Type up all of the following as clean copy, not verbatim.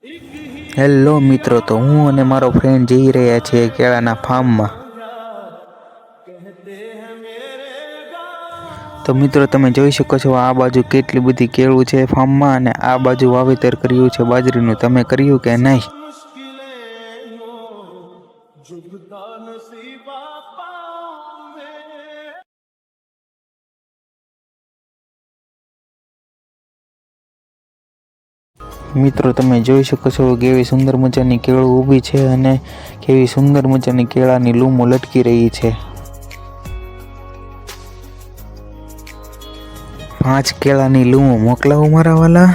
Hello મિત્રો, તો હું અને મારો ફ્રેન્ડ જઈ રહ્યા છીએ કેળાના ફાર્મમાં। તો મિત્રો તમે જોઈ શકો છો આ બાજુ કેટલી બધી કેળું છે ફાર્મમાં, અને આ બાજુ વાવેતર કર્યું છે બાજરીનું। તમે કર્યું કે નહીં? મિત્રો તમે જોઈ શકો છો કેવી સુંદર મજાની કેળું ઊભી છે અને કેવી સુંદર મજાની કેળાની લૂમો લટકી રહી છે। 5 કેળાની લૂમો મોકલાવો મારા વાલા।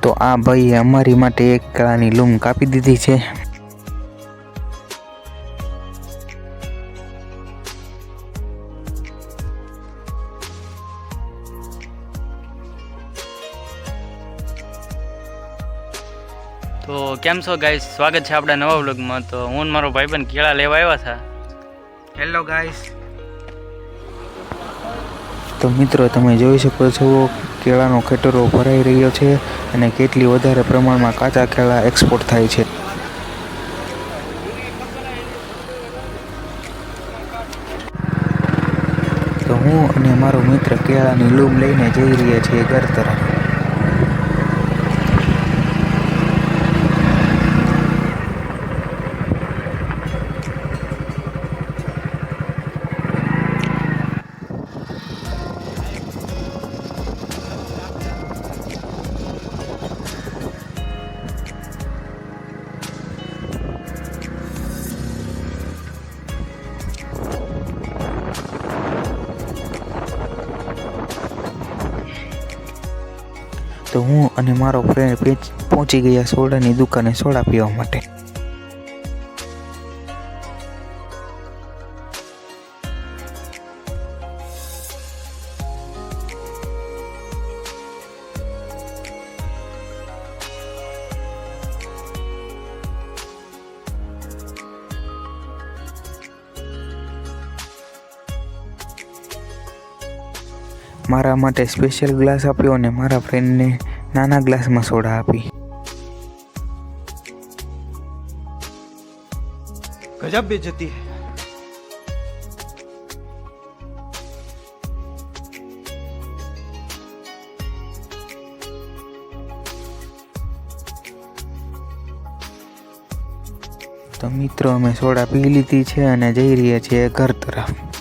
તો આ ભાઈએ અમારી માટે 1 કેળાની લૂમ કાપી દીધી છે। તો કેમ છો ગાઈસ, સ્વાગત છે આપણા નવા વ્લોગમાં। તો હું મારો ભાઈબંધ કેળા લેવા આવ્યા હતા। Hello guys. તો મિત્રો તમે જોઈ શકો છો કેળાનો ખેતરો ભરાઈ રહ્યો છે અને કેટલી વધારે પ્રમાણમાં કાચા કેળા એક્સપોર્ટ થાય છે। તો હું અને મારો મિત્ર કેળાની લૂમ લઈને જઈ રહ્યા છીએ ઘર તરફ। તો હું અને મારો ફ્રેન્ડ પહોંચી ગયા સોડાની દુકાને સોડા પીવા માટે। મારા માટે સ્પેશિયલ ગ્લાસ આપ્યો અને મારા ફ્રેન્ડને નાના ગ્લાસમાં સોડા આપી। गजब बेइज्जती है। તો મિત્રો અમે સોડા પી લીધી છે અને જઈ રહ્યા છીએ ઘર તરફ।